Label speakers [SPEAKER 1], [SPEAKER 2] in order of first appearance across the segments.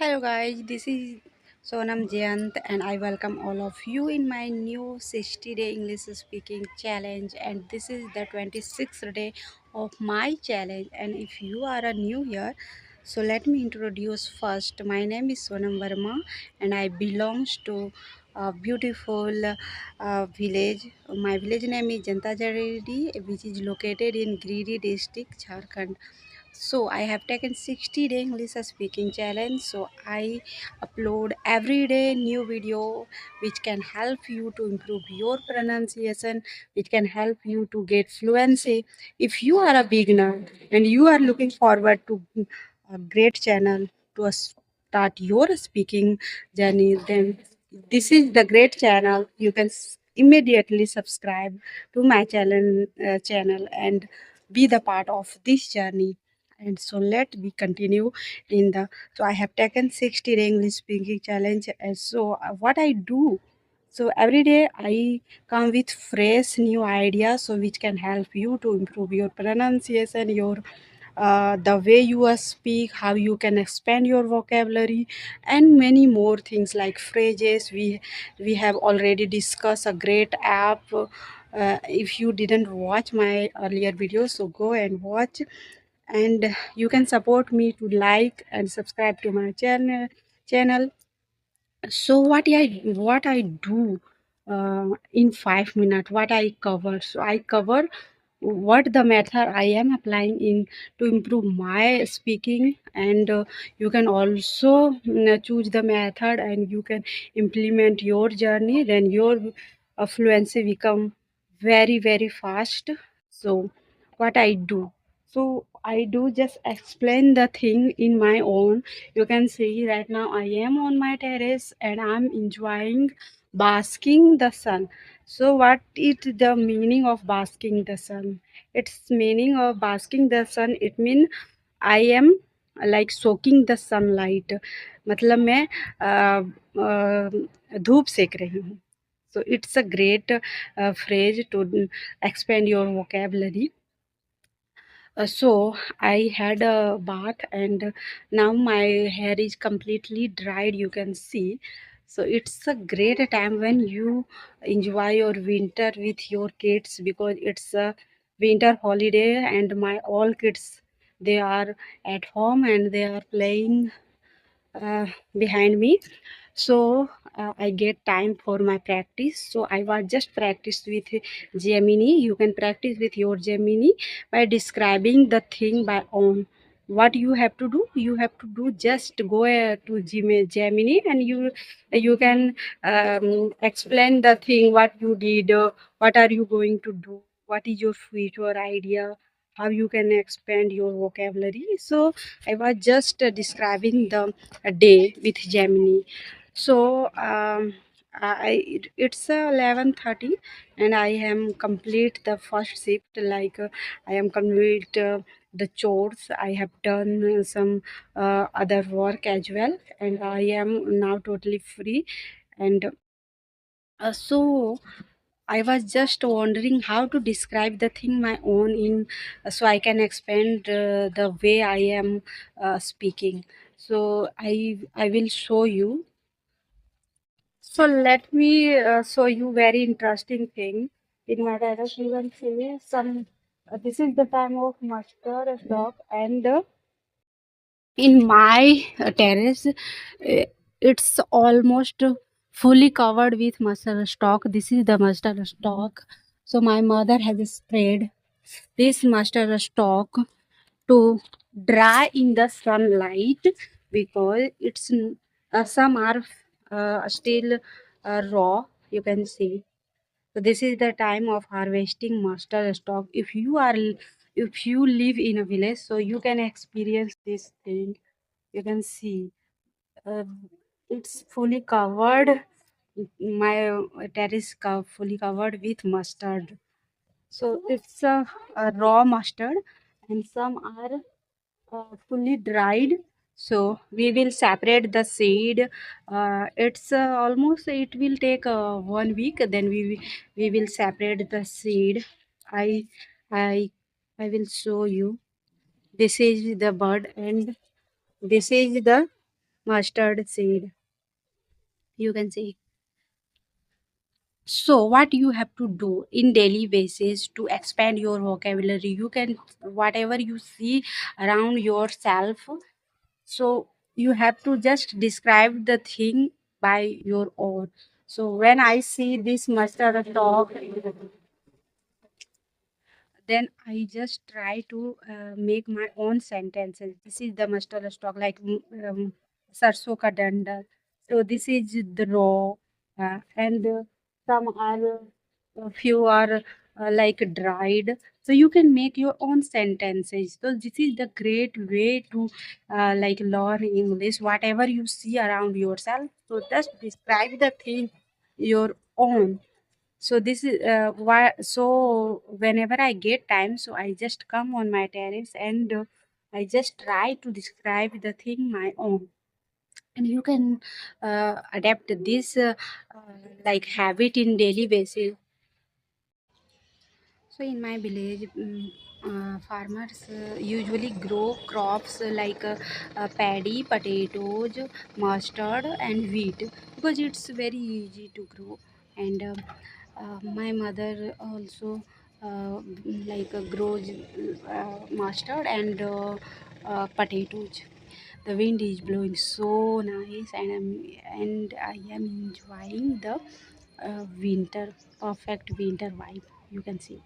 [SPEAKER 1] Hello guys, this is Sonam Jayant and I welcome all of you in my new 60-day English speaking challenge, and this is the 26th day of my challenge. And if you are a new here, so let me introduce first. My name is Sonam Verma and I belongs to a beautiful village. My village name is Janta Jaredi, which is located in Giridi district, Jharkhand. So I have taken 60-day English speaking challenge. So I upload every day new video which can help you to improve your pronunciation, which can help you to get fluency. If you are a beginner and you are looking forward to a great channel to start your speaking journey, then this is the great channel. You can immediately subscribe to my channel and be the part of this journey. And so let me continue in the. So I have taken 60-day English speaking challenge. And so what I do, so every day I come with fresh new ideas, so which can help you to improve your pronunciation, your the way you speak, how you can expand your vocabulary, and many more things like phrases. We have already discussed a great app. If you didn't watch my earlier videos, so go and watch, and you can support me to like and subscribe to my channel. So what I do in 5 minutes, what I cover. So I cover what the method I am applying in to improve my speaking, and you can also choose the method and you can implement your journey, then your fluency become very fast. So what I do, so I do just explain the thing in my own. You can see right now I am on my terrace and I'm enjoying basking the sun. So what is the meaning of basking the sun? Its meaning of basking the sun, it means I am like soaking the sunlight. मतलब मैं धूप सेक रही हूँ. So it's a great phrase to expand your vocabulary. So I had a bath and now my hair is completely dried, you can see. So it's a great time when you enjoy your winter with your kids, because it's a winter holiday and my all kids, they are at home and they are playing behind me. So I get time for my practice. So I was just practice with Gemini. You can practice with your Gemini by describing the thing by own. What you have to do, you have to do just go to Gemini and you can explain the thing what you did, what are you going to do, what is your future idea, how you can expand your vocabulary. So I was just describing the day with Gemini. So it's 11:30 and I am complete the first shift. Like I am complete the chores. I have done some other work as well, and I am now totally free. And so I was just wondering how to describe the thing my own in, so I can expand the way I am speaking. So I will show you. So let me show you very interesting thing. In my terrace, you can see some. This is the time of mustard stock, and in my terrace, it's almost fully covered with mustard stock. This is the mustard stock. So my mother has sprayed this mustard stock to dry in the sunlight, because it's some are still raw, you can see. So this is the time of harvesting mustard stock. If you live in a village, so you can experience this thing. You can see uh, it's fully covered. My terrace fully covered with mustard. So it's a raw mustard, and some are fully dried. So we will separate the seed. It's almost, it will take 1 week. Then we will separate the seed. I I I will show you. This is the bud and this is the mustard seed, you can see. So what you have to do in daily basis to expand your vocabulary, you can, whatever you see around yourself, so you have to just describe the thing by your own. So when I see this mustard dog, then I just try to make my own sentences. This is the mustard stock, like sarso ka danda. So this is the raw, and some are a few are like dried. So you can make your own sentences. So this is the great way to like learn English. Whatever you see around yourself, so just describe the thing your own. So this is why, so whenever I get time, so I just come on my terrace and I just try to describe the thing my own. And you can adapt this like habit in daily basis. So in my village, farmers usually grow crops like paddy, potatoes, mustard, and wheat because it's very easy to grow. And my mother also grows mustard and potatoes. The wind is blowing so nice, and I am enjoying the winter, perfect winter vibe. You can see.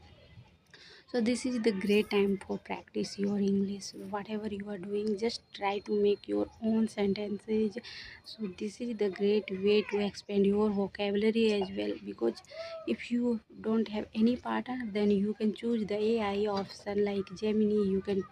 [SPEAKER 1] So this is the great time for practice your English. Whatever you are doing, just try to make your own sentences. So this is the great way to expand your vocabulary as well. Because if you don't have any partner, then you can choose the AI option like Gemini. You can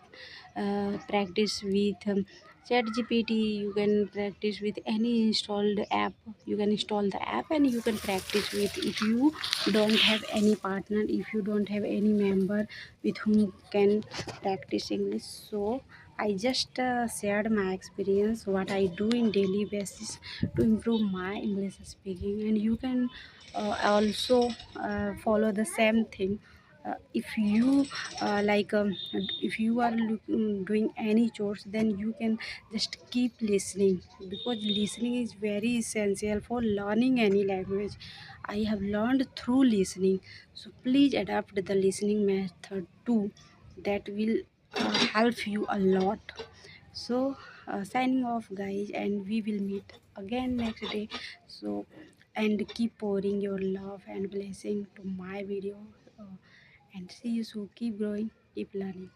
[SPEAKER 1] practice with ChatGPT. You can practice with any installed app. You can install the app and you can practice with. If you don't have any partner, if you don't have any member with whom can practice English, so I just shared my experience, what I do in daily basis to improve my English speaking, and you can also follow the same thing. If you if you are doing any chores, then you can just keep listening, because listening is very essential for learning any language. I have learned through listening, so please adapt the listening method too. That will help you a lot. So signing off guys, and we will meet again next day. So, and keep pouring your love and blessing to my video, and see you soon. Keep growing, keep learning.